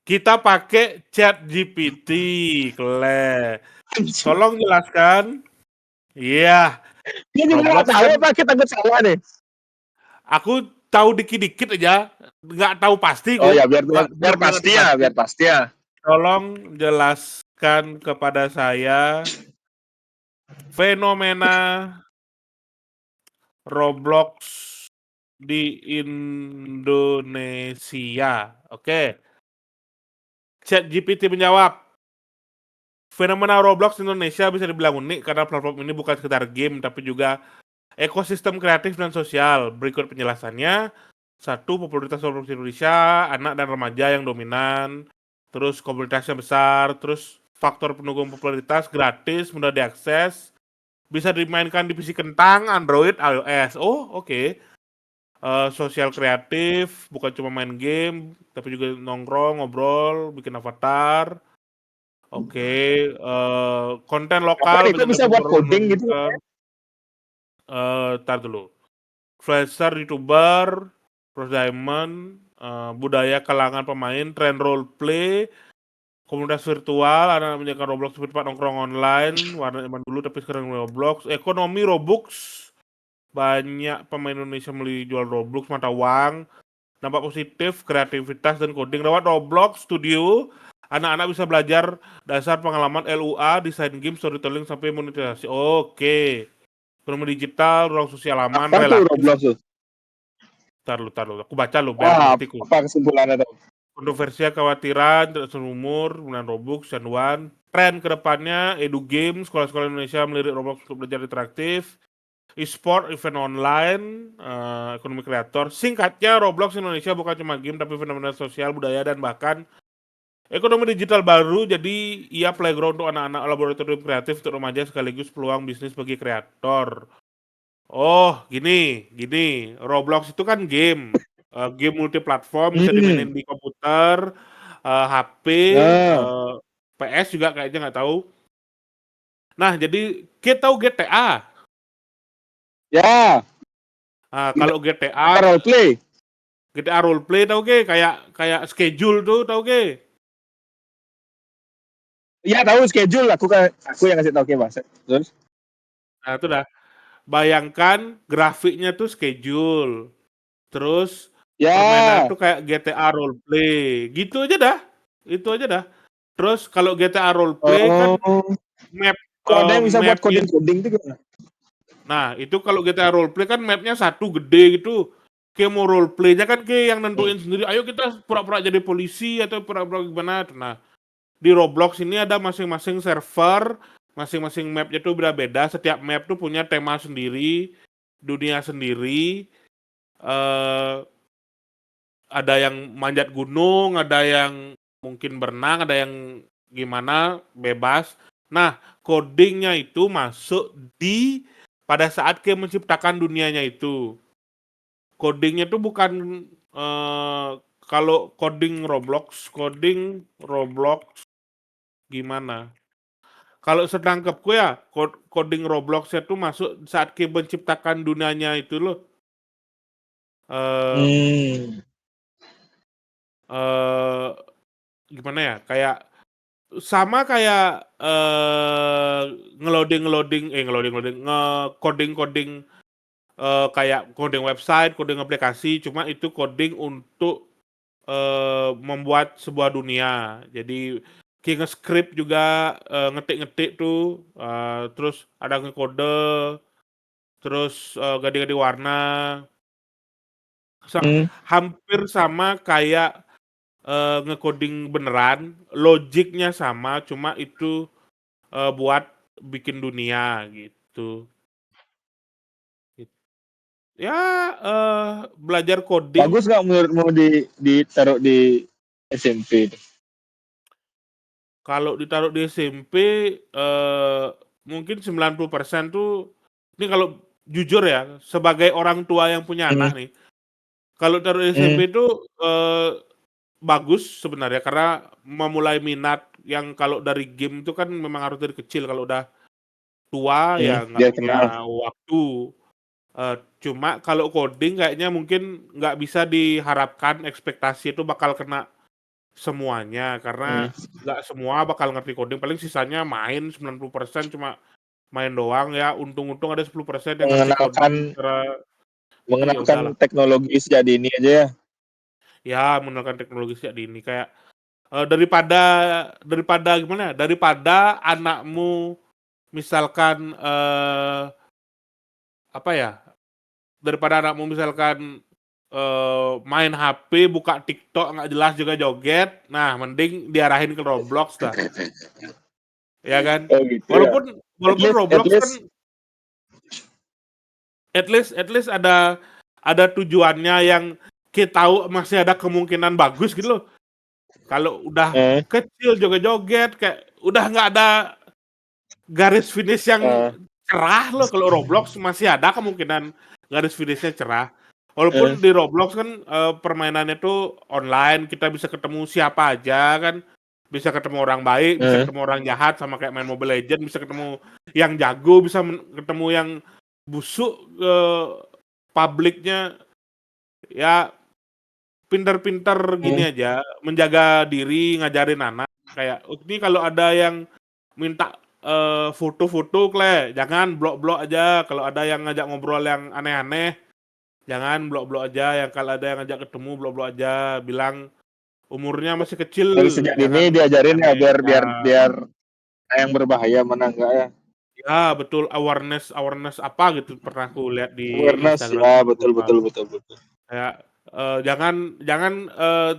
Speaker 1: kita pakai Chat GPT, Kle. Tolong jelaskan. Iya,
Speaker 2: Dia juga nggak
Speaker 1: Roblox
Speaker 2: tahu
Speaker 1: kan
Speaker 2: apa kita salah nih.
Speaker 1: aku tahu dikit-dikit aja, nggak tahu pasti
Speaker 2: Oh ya,
Speaker 1: ku,
Speaker 2: biar biar, biar
Speaker 1: benar-benar
Speaker 2: pasti
Speaker 1: nggak
Speaker 2: ya,
Speaker 1: pasti.
Speaker 2: biar pasti ya.
Speaker 1: Tolong jelaskan kepada saya fenomena Roblox di Indonesia. Oke, ChatGPT menjawab, fenomena Roblox di Indonesia bisa dibilang unik karena platform ini bukan sekedar game tapi juga ekosistem kreatif dan sosial. Berikut penjelasannya. Satu, popularitas Roblox di Indonesia, anak dan remaja yang dominan. terus komunitasnya besar, terus faktor pendukung popularitas, gratis, mudah diakses, bisa dimainkan di PC kentang, Android, iOS. Oh, oke. Sosial kreatif, bukan cuma main game, tapi juga nongkrong, ngobrol, bikin avatar. Oke, konten lokal,
Speaker 2: Kapan itu
Speaker 1: banyak
Speaker 2: bisa buat coding gitu?
Speaker 1: youtuber, entar dulu. Influencer, youtuber, terus diamond, budaya kalangan pemain, tren roleplay, komunitas virtual, anak-anak menjadikan Roblox seperti tempat nongkrong online, warna zaman dulu tapi sekarang Roblox, ekonomi Robux, banyak pemain Indonesia beli jual Roblox, mata uang, dampak positif, kreativitas dan coding lewat Roblox Studio. Anak-anak bisa belajar dasar pengalaman LUA, desain game, storytelling sampai monetisasi. Oke. Ekonomi digital, ruang sosial aman,
Speaker 2: Apa tuh
Speaker 1: relatif.
Speaker 2: Roblox tuh?
Speaker 1: Taruh. Aku baca lo biar
Speaker 2: Wah,
Speaker 1: ngerti ku.
Speaker 2: apa kesimpulannya tuh?
Speaker 1: Kontroversi, kekhawatiran, tidak seumur, kemudian Robux, Chanduan. Tren kedepannya, edu game, sekolah-sekolah Indonesia melirik Roblox untuk belajar interaktif. E-sport, event online, ekonomi kreator. Singkatnya, Roblox Indonesia bukan cuma game, tapi fenomena sosial, budaya, dan bahkan ekonomi digital baru. Jadi, ia playground untuk anak-anak, laboratorium kreatif untuk remaja, sekaligus peluang bisnis bagi kreator. Oh, gini. Roblox itu kan game. Game multiplatform, bisa dimainin di komputer, HP,
Speaker 2: Nah,
Speaker 1: PS juga kayaknya nggak tahu. Nah, jadi kita tahu GTA.
Speaker 2: ya,
Speaker 1: Nah,
Speaker 2: kita
Speaker 1: kalau GTA
Speaker 2: role play.
Speaker 1: GTA roleplay tau ke? Kayak schedule tuh tau ke?
Speaker 2: Iya tahu schedule, aku yang kasih tahu ke Mas. Terus?
Speaker 1: Nah, itu dah. Bayangkan grafiknya tuh schedule. Terus permainan
Speaker 2: Ya.
Speaker 1: tuh kayak GTA roleplay. Gitu aja dah. Itu aja dah. Terus kalau GTA roleplay kan
Speaker 2: Oh.
Speaker 1: map
Speaker 2: Kok ada yang bisa buat
Speaker 1: mapnya.
Speaker 2: coding-coding itu gimana?
Speaker 1: Nah, itu kalau GTA roleplay kan mapnya satu gede gitu. Kayak mau roleplaynya kan kayak yang nentuin sendiri. Ayo kita pura-pura jadi polisi atau pura-pura gimana. Nah, di Roblox ini ada masing-masing server, masing-masing mapnya tuh beda-beda. Setiap map tuh punya tema sendiri, dunia sendiri. eh ada yang manjat gunung, ada yang mungkin berenang, ada yang gimana, bebas. Nah, codingnya itu masuk di pada saat kayak menciptakan dunianya itu. Codingnya tuh bukan kalau coding Roblox gimana? Kalau setangkepku ya, coding Roblox itu masuk saat Ki menciptakan dunianya itu loh. Eh
Speaker 2: Hmm.
Speaker 1: eh gimana ya? Kayak sama kayak nge-coding kayak coding website, coding aplikasi, cuma itu coding untuk membuat sebuah dunia. Jadi kayak nge-script juga, ngetik-ngetik tuh, terus ada ngekode, terus ganti-ganti warna.
Speaker 2: Hmm.
Speaker 1: Hampir sama kayak ngecoding beneran, logiknya sama, cuma itu buat bikin dunia gitu. Ya, belajar coding
Speaker 2: Bagus nggak menurutmu ditaruh di SMP?
Speaker 1: kalau ditaruh di SMP, mungkin 90% tuh, ini kalau jujur ya, sebagai orang tua yang punya
Speaker 2: Hmm.
Speaker 1: anak nih, kalau taruh di
Speaker 2: Hmm.
Speaker 1: SMP itu bagus sebenarnya karena memulai minat yang kalau dari game itu kan memang harus dari kecil, kalau udah tua
Speaker 2: Hmm.
Speaker 1: ya nggak
Speaker 2: Biar kenal.
Speaker 1: punya waktu. Cuma kalau coding kayaknya mungkin nggak bisa diharapkan ekspektasi itu bakal kena semuanya,
Speaker 2: Hmm.
Speaker 1: karena nggak semua bakal ngerti coding, paling sisanya main, 90% cuma main doang ya, untung-untung ada 10% yang ngerti coding
Speaker 2: Mengenalkan
Speaker 1: secara itu ya udahlah.
Speaker 2: mengenalkan teknologi sejak dini aja ya.
Speaker 1: Ya menggunakan teknologi sejak dini kayak daripada daripada gimana ya, daripada anakmu misalkan apa ya, daripada anakmu misalkan main HP, buka TikTok nggak jelas juga joget, nah mending diarahin ke Roblox dah, ya kan?
Speaker 2: Oh gitu ya.
Speaker 1: Walaupun
Speaker 2: At
Speaker 1: walaupun
Speaker 2: least, at
Speaker 1: Roblox kan
Speaker 2: least.
Speaker 1: at least ada tujuannya yang kita tahu masih ada kemungkinan bagus gitu loh. Kalau udah
Speaker 2: Eh,
Speaker 1: kecil joget-joget kayak udah nggak ada garis finish yang
Speaker 2: eh,
Speaker 1: cerah loh. Kalau Roblox masih ada kemungkinan garis finishnya cerah.
Speaker 2: eh,
Speaker 1: Walaupun di Roblox kan permainannya tuh online, kita bisa ketemu siapa aja kan. Bisa ketemu orang baik, bisa
Speaker 2: eh.
Speaker 1: ketemu orang jahat sama kayak main Mobile Legends, bisa ketemu yang jago, bisa ketemu yang busuk publiknya ya pinter-pinter gini
Speaker 2: Hmm.
Speaker 1: aja, menjaga diri, ngajarin anak kayak ini kalau ada yang minta foto-foto Kle, jangan blok-blok aja. Kalau ada yang ngajak ngobrol yang aneh-aneh, jangan blok-blok aja. Yang kalau ada yang ngajak ketemu blok-blok aja. Bilang umurnya masih kecil,
Speaker 2: Dari sejak dini
Speaker 1: jangan
Speaker 2: diajarin ya
Speaker 1: aneh-aneh.
Speaker 2: biar
Speaker 1: Ya,
Speaker 2: biar biar mana yang berbahaya mana enggak ya.
Speaker 1: ya betul awareness awareness apa gitu pernah aku lihat di
Speaker 2: Awareness
Speaker 1: Instagram
Speaker 2: ya,
Speaker 1: gitu
Speaker 2: betul
Speaker 1: lupa.
Speaker 2: betul betul betul.
Speaker 1: Kayak jangan jangan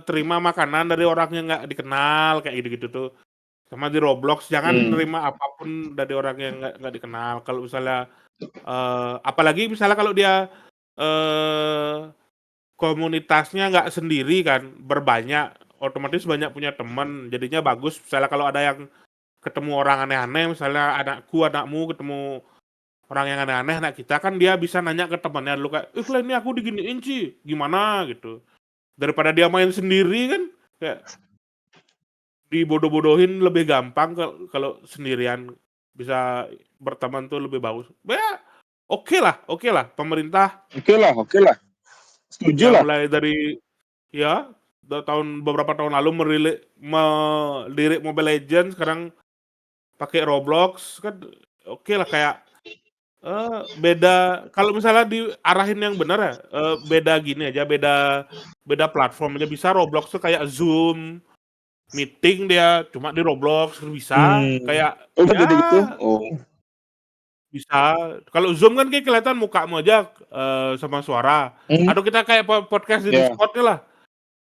Speaker 1: terima makanan dari orang yang nggak dikenal kayak gitu-gitu tuh. Sama di Roblox jangan
Speaker 2: Hmm.
Speaker 1: nerima apapun dari orang yang nggak dikenal. Kalau misalnya apalagi misalnya kalau dia komunitasnya nggak sendiri kan, berbanyak, otomatis banyak punya teman. Jadinya bagus. Misalnya kalau ada yang ketemu orang aneh-aneh, misalnya anakmu ketemu orang yang aneh-aneh, anak kita kan dia bisa nanya ke temannya dulu kayak, "Lah ini aku diginiin sih, gimana?" gitu. Daripada dia main sendiri kan, kayak dibodoh-bodohin lebih gampang kalau sendirian. Bisa berteman tuh lebih bagus. Ya, oke lah. Pemerintah
Speaker 2: Oke lah. Setuju
Speaker 1: ya
Speaker 2: lah.
Speaker 1: mulai dari ya beberapa tahun lalu melirik Mobile Legends, sekarang pakai Roblox kan oke lah kayak beda kalau misalnya diarahin yang benar ya beda gini aja beda beda platform aja bisa Roblox tuh kayak Zoom meeting dia cuma di Roblox bisa
Speaker 2: Hmm.
Speaker 1: kayak
Speaker 2: Oh,
Speaker 1: ya
Speaker 2: jadi gitu. Oh.
Speaker 1: bisa. Kalau Zoom kan kayak kelihatan mukamu aja sama suara.
Speaker 2: Hmm.
Speaker 1: Atau kita kayak podcast di
Speaker 2: Ya.
Speaker 1: Discord nih lah.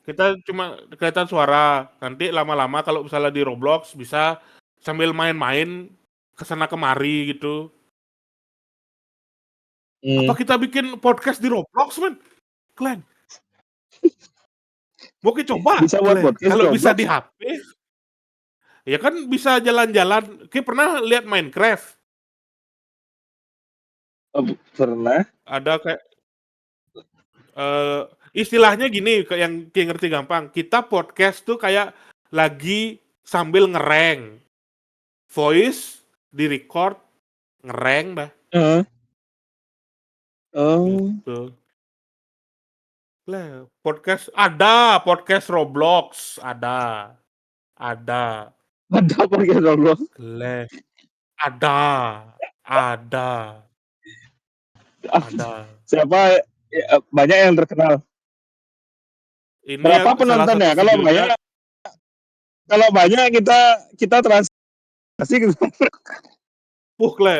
Speaker 1: Kita cuma kelihatan suara. Nanti lama-lama kalau misalnya di Roblox bisa sambil main-main kesana kemari gitu. Apa
Speaker 2: Hmm.
Speaker 1: kita bikin podcast di Roblox, men? Klen. Mau coba,
Speaker 2: Bisa buat
Speaker 1: Klen.
Speaker 2: podcast
Speaker 1: Kalau bisa
Speaker 2: Roblox.
Speaker 1: di HP, ya kan bisa jalan-jalan. Kayak pernah lihat Minecraft?
Speaker 2: Oh, pernah.
Speaker 1: Ada kayak istilahnya gini, yang ngerti gampang. Kita podcast tuh kayak lagi sambil ngereng. Voice di-record, ngereng dah,
Speaker 2: Heeh. Oh.
Speaker 1: gitu. Lah, podcast Roblox, ada.
Speaker 2: Ada podcast Roblox.
Speaker 1: Lah, ada, ada, ada.
Speaker 2: Siapa banyak yang terkenal.
Speaker 1: Ini yang
Speaker 2: Berapa
Speaker 1: salah satu
Speaker 2: penontonnya?
Speaker 1: videonya,
Speaker 2: Kalau banyak kita transaksi gitu.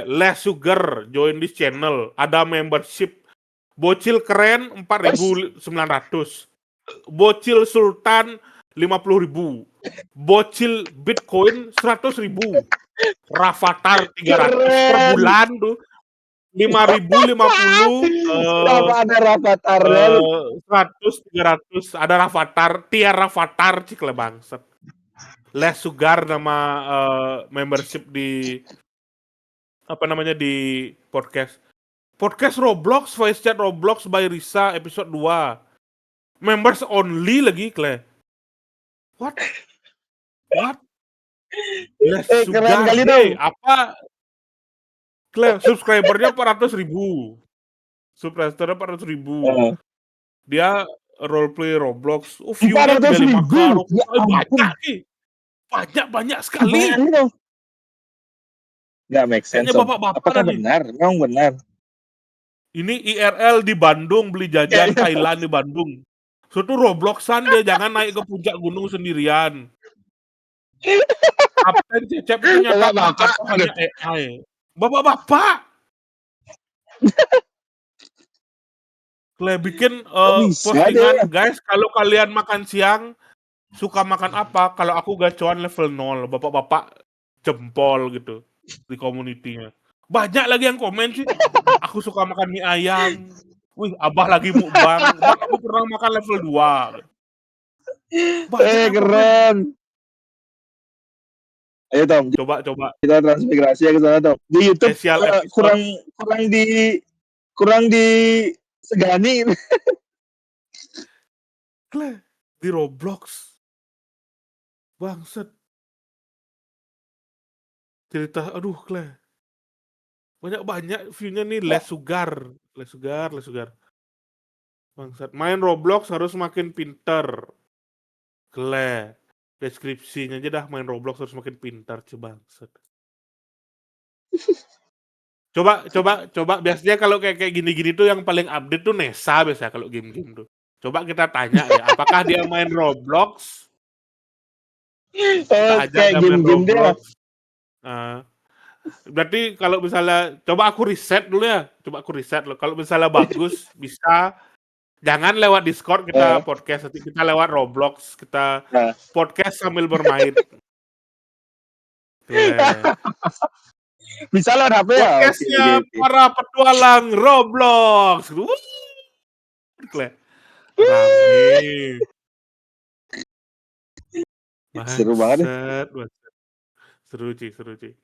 Speaker 1: Less Sugar, join this channel, ada membership. Bocil keren 4.900. Bocil Sultan 50.000. Bocil Bitcoin 100.000. Rafathar 300 per
Speaker 2: Keren.
Speaker 1: bulan tuh. 5.050
Speaker 2: Kenapa ada Rafathar-nya?
Speaker 1: 100 300 ada Rafathar, tiar Rafathar cikle bangset. Les Sugar nama membership di apa namanya di podcast. Podcast Roblox, voice chat Roblox by Risa episode 2. Members only lagi, Kle. What? What? Les
Speaker 2: Keren
Speaker 1: Sugar,
Speaker 2: kali dong.
Speaker 1: hey, apa? Kle, subscribernya 400.000. Subscribernya 400.000. Dia roleplay Roblox. Oh, view-nya 35K.
Speaker 2: 400.000. Ya
Speaker 1: Banyak
Speaker 2: ampun.
Speaker 1: nih. Banyak sekali.
Speaker 2: Bayangin dong. Gak make sense,
Speaker 1: Kayaknya
Speaker 2: Om.
Speaker 1: bapak-bapak
Speaker 2: Apakah
Speaker 1: tadi.
Speaker 2: benar? Memang benar.
Speaker 1: Ini IRL di Bandung, beli jajan
Speaker 2: Kayaknya
Speaker 1: Thailand di Bandung. Suatu Robloxan dia, jangan naik ke puncak gunung sendirian. Kapten Cecep itu nyata Pak
Speaker 2: bapak-bapak.
Speaker 1: atau hanya AI? Bapak-bapak, bikin
Speaker 2: Kok bisa deh?
Speaker 1: postingan, guys, kalau kalian makan siang, suka makan apa? Kalau aku gacuan level 0, bapak-bapak jempol gitu di komunitinya. Banyak lagi yang komen sih, aku suka makan mie ayam. Wih, abah lagi mukbang, bang aku pernah makan level 2. Banyak apa, men?
Speaker 2: Keren. Ayo Tom,
Speaker 1: Coba.
Speaker 2: kita transmigrasi ya ke sana Tom. Di YouTube
Speaker 1: Spesial episode
Speaker 2: kurang kurang di kurang disegani.
Speaker 1: Kleh, di Roblox. Bangset. Cerita, aduh, Kleh. Banyak view-nya nih, Les Sugar. Bangsat. Main Roblox harus makin pinter. Kleh. Deskripsinya aja dah, main Roblox harus makin pintar, bangsat. Coba biasanya kalau kayak gini-gini tuh yang paling update tuh Nesa biasanya kalau game-game tuh. Coba kita tanya deh, apakah dia main Roblox? Kita ajak
Speaker 2: Kayak
Speaker 1: dia main
Speaker 2: game-game dia.
Speaker 1: Roblox. Berarti kalau misalnya coba aku riset dulu ya. Loh. Kalau misalnya bagus bisa jangan lewat Discord kita podcast, nanti kita lewat Roblox, kita
Speaker 2: Nah.
Speaker 1: podcast sambil bermain.
Speaker 2: Bisa lewat HP ya?
Speaker 1: Podcastnya para petualang Roblox. Rame.
Speaker 2: Seru banget.
Speaker 1: Seru Ci.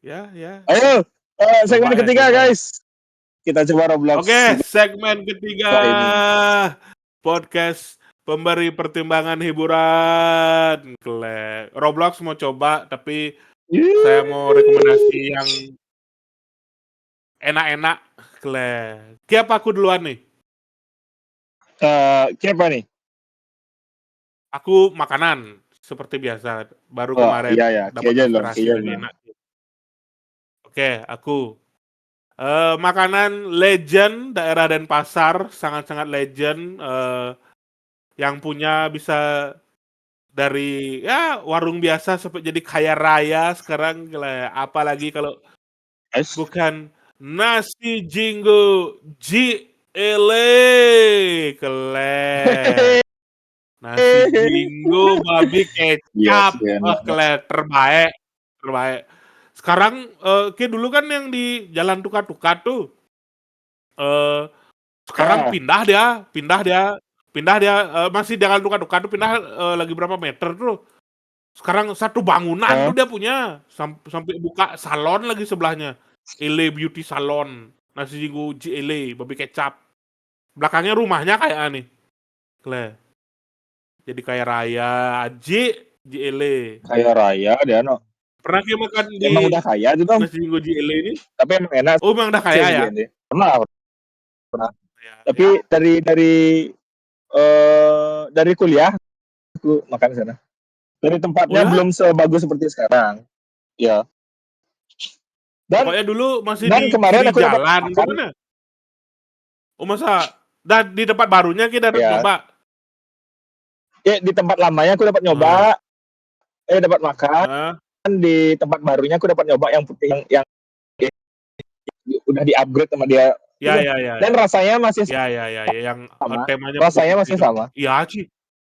Speaker 1: Ya.
Speaker 2: Ayo, segmen ketiga
Speaker 1: coba.
Speaker 2: guys. Kita coba Roblox.
Speaker 1: Oke, segmen ketiga.
Speaker 2: Ini.
Speaker 1: Podcast pemberi pertimbangan hiburan. Roblox mau coba, tapi saya mau rekomendasi yang enak-enak. Siapa aku duluan nih?
Speaker 2: Siapa nih?
Speaker 1: Aku makanan seperti biasa. Baru kemarin dapat inspirasi lagi enak. Oke, aku makanan legend daerah Denpasar, sangat-sangat legend. Yang punya bisa dari ya warung biasa sampai jadi kaya raya sekarang. Apalagi kalau bukan nasi jinggo JLE. Nasi jinggo babi kecap. Terbaik. Sekarang kayak dulu kan yang di Jalan Tuka-Tuka tuh. Sekarang pindah dia masih Jalan Tuka-Tuka tuh pindah lagi berapa meter tuh. Sekarang satu bangunan tuh dia punya. Sampai buka salon lagi sebelahnya. Ele Beauty Salon. Nasi jinggo JLE babi kecap. Belakangnya rumahnya kayak nih. Jadi kaya raya, JLE.
Speaker 2: Kaya raya dia no.
Speaker 1: Pernah kayak makan di
Speaker 2: emang udah kaya tuh Tom.
Speaker 1: nasi jinggo JLE ini?
Speaker 2: Tapi emang enak.
Speaker 1: Oh, emang udah kaya ya?
Speaker 2: Pernah.
Speaker 1: Ya.
Speaker 2: Tapi dari kuliah aku makan di sana. Dari tempatnya belum sebagus seperti sekarang. Ya. Dan
Speaker 1: pokoknya dulu masih
Speaker 2: dan
Speaker 1: di
Speaker 2: kemarin
Speaker 1: kiri
Speaker 2: aku dapat
Speaker 1: jalan
Speaker 2: makan.
Speaker 1: mana? Oh masa? Dan di tempat barunya kita coba.
Speaker 2: Ya, di tempat lamanya aku dapat nyoba. Dapat makan. Di tempat barunya aku dapat nyoba yang udah di-upgrade sama dia.
Speaker 1: Ya.
Speaker 2: Dan rasanya masih
Speaker 1: yang
Speaker 2: sama.
Speaker 1: temanya
Speaker 2: Rasanya masih
Speaker 1: gitu.
Speaker 2: sama.
Speaker 1: Iya, Ci.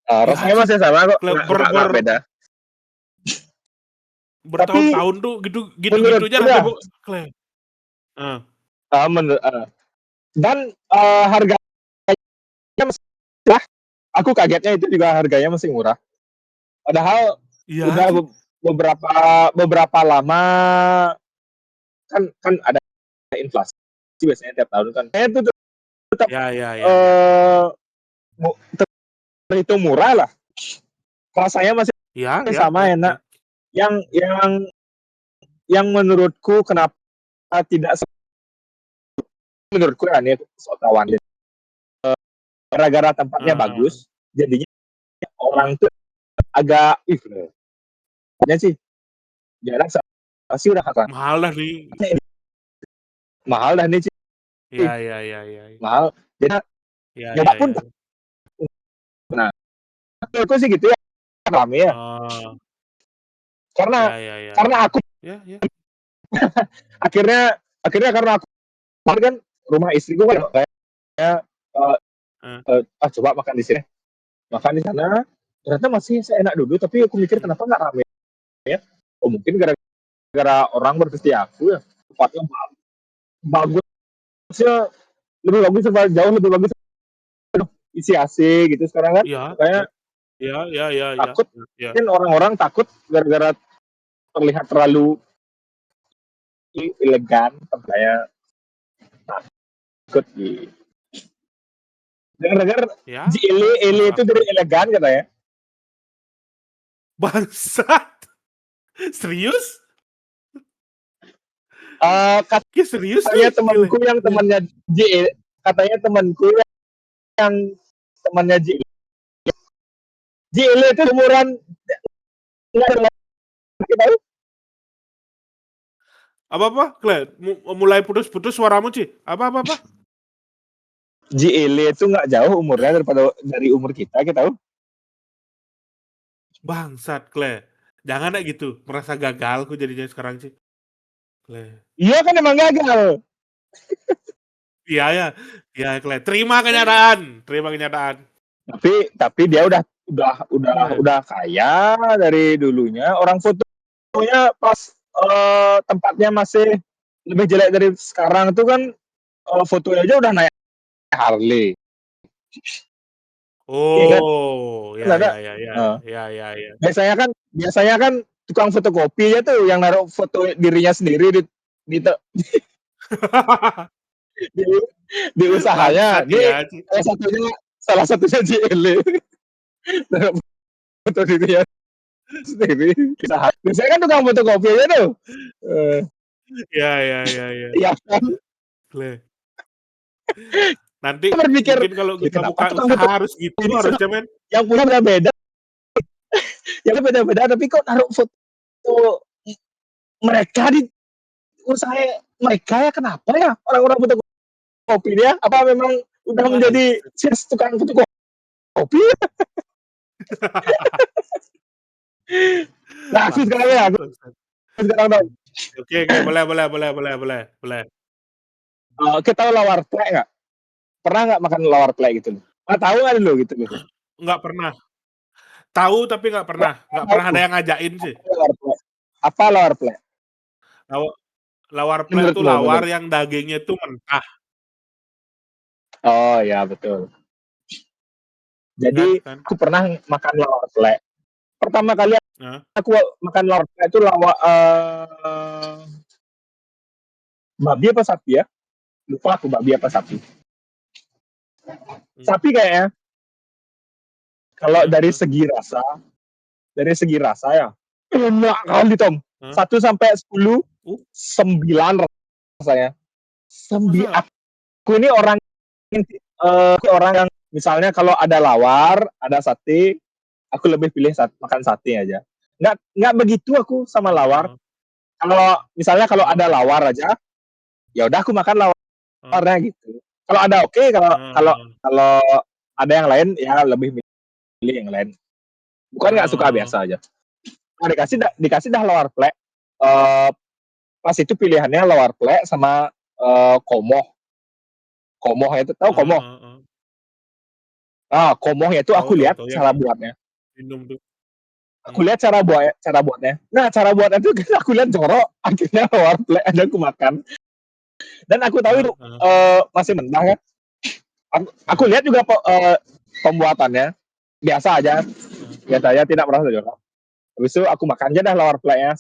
Speaker 2: Rasanya masih sama kok. Nggak beda.
Speaker 1: Bertahun-tahun tuh gitu aja rasanya.
Speaker 2: Dan harganya masih murah. Aku kagetnya itu juga harganya masih murah. Padahal udah beberapa lama kan ada inflasi biasanya tiap tahun kan. Itu tetap terhitung murah lah. Rasanya masih sama enak. Yang menurutku kenapa tidak menurutku ini soal kawan gara-gara tempatnya bagus jadinya orang tuh agak sih jarak pasti udah kata
Speaker 1: mahal dah nih
Speaker 2: sih
Speaker 1: iya
Speaker 2: mahal jadi pun nah aku sih gitu ya rame ya karena aku akhirnya karena aku kan rumah istriku kan kayak coba makan di sini makan di sana ternyata masih seenak dulu tapi aku mikir kenapa nggak rame ya mungkin gara-gara orang berpesti aku ya tempatnya bagusnya lebih bagus jauh lebih bagus isi AC gitu sekarang kan kayak
Speaker 1: Iya iya iya iya,
Speaker 2: Takut,
Speaker 1: iya.
Speaker 2: mungkin orang-orang takut gara-gara terlihat terlalu elegan, makanya takut dengar-dengar
Speaker 1: Ya,
Speaker 2: Ele
Speaker 1: masuk
Speaker 2: itu dari
Speaker 1: akal.
Speaker 2: elegan katanya.
Speaker 1: Bangsat! Serius? Serius
Speaker 2: Katanya
Speaker 1: nih? Gile
Speaker 2: temanku yang
Speaker 1: gile.
Speaker 2: temannya JE, katanya temanku yang temannya JE itu umuran nggak ada lagi tahu.
Speaker 1: Apa-apa? Gle, mulai putus-putus suaramu, Ci. Apa?
Speaker 2: JL itu nggak jauh umurnya daripada dari umur kita tahu.
Speaker 1: Bangsat, Gle. Jangan kayak gitu, merasa gagal aku jadinya sekarang, Ci. Gle.
Speaker 2: Iya kan emang gagal.
Speaker 1: Iya ya, iya, Gle. Terima kenyataan.
Speaker 2: Tapi dia
Speaker 1: Gle.
Speaker 2: udah kaya dari dulunya. Orang fotonya pas tempatnya masih lebih jelek dari sekarang itu kan fotonya aja udah naik Harley. Iya kan?
Speaker 1: Oh, ya
Speaker 2: Ada.
Speaker 1: ya ya ya
Speaker 2: Nah,
Speaker 1: ya ya ya.
Speaker 2: biasanya kan tukang fotokopi ya tuh yang naruh foto dirinya sendiri di di, di usahanya.
Speaker 1: Bangsat
Speaker 2: Ini
Speaker 1: ya, Ci.
Speaker 2: salah satunya JL. Foto dirinya sendiri. Biasanya kan tukang fotokopi aja tuh. Eh,
Speaker 1: Ya.
Speaker 2: Iya kan?
Speaker 1: Gle. Nanti
Speaker 2: Saya berpikir,
Speaker 1: mungkin kalau
Speaker 2: ya
Speaker 1: kita
Speaker 2: kenapa
Speaker 1: buka
Speaker 2: tukang
Speaker 1: usaha
Speaker 2: foto
Speaker 1: harus gitu
Speaker 2: ini
Speaker 1: harusnya, men.
Speaker 2: yang punya beda-beda, tapi kok naruh foto mereka di usaha mereka ya kenapa ya orang-orang fotokopi dia? Apa memang udah menjadi
Speaker 1: Bangsat.
Speaker 2: tukang fotokopi? Nah, aku sekarang ya, aku
Speaker 1: Bangsat.
Speaker 2: sekarang dong.
Speaker 1: Oke, boleh.
Speaker 2: Kita tahu lawar plek nggak? Pernah nggak makan lawar plek gitu? Tahu nggak dulu gitu?
Speaker 1: Nggak pernah. Tahu tapi nggak pernah ada
Speaker 2: Tahu.
Speaker 1: yang ngajakin sih.
Speaker 2: Lawar plek. Apa lawar plek?
Speaker 1: Lawa lawar plek tuh
Speaker 2: Menurutmu,
Speaker 1: lawar
Speaker 2: menurut?
Speaker 1: yang dagingnya tuh mentah,
Speaker 2: Oh ya betul. Jadi
Speaker 1: kan?
Speaker 2: aku pernah makan lawar plek. Pertama kali
Speaker 1: Heeh,
Speaker 2: aku makan lawar plek itu babi apa sapi ya? Lupa aku babi apa sapi.
Speaker 1: mmm,
Speaker 2: Sapi kayaknya. Kalau
Speaker 1: heeh heeh
Speaker 2: dari segi rasa ya, enak kali Tom.
Speaker 1: heeh.
Speaker 2: 1 sampai 10,
Speaker 1: Uh,
Speaker 2: 9 rasanya.
Speaker 1: masa?
Speaker 2: Aku ini orang yang misalnya kalau ada lawar, ada sate, aku lebih pilih makan sate aja. Nggak begitu aku sama
Speaker 1: Heeh
Speaker 2: lawar.
Speaker 1: heeh
Speaker 2: Kalau ada
Speaker 1: heeh
Speaker 2: lawar aja, ya udah aku makan
Speaker 1: heeh
Speaker 2: lawarnya gitu. Kalau ada oke, kalau kalau
Speaker 1: heeh
Speaker 2: kalau ada yang lain ya lebih milih yang lain. Bukan nggak suka,
Speaker 1: heeh.
Speaker 2: biasa aja. Nah, dikasih dah lawar plek. Eh, Pas itu pilihannya lawar plek sama komoh. Komoh itu tahu komoh?
Speaker 1: Heeh.
Speaker 2: Komohnya itu
Speaker 1: Tahu
Speaker 2: aku
Speaker 1: tahu
Speaker 2: lihat
Speaker 1: tahu yang
Speaker 2: cara buatnya.
Speaker 1: minum tuh.
Speaker 2: Aku
Speaker 1: Mmm,
Speaker 2: lihat cara buatnya. Nah, cara buatnya itu aku lihat jorok, akhirnya lawar plek aja aku makan. Dan aku tahu itu
Speaker 1: heeh
Speaker 2: masih mentah kan. Aku
Speaker 1: heeh
Speaker 2: lihat juga pembuatannya biasa aja,
Speaker 1: heeh
Speaker 2: biasa aja tidak merasa jorok. Habis itu aku makan aja dah lawar pleknya.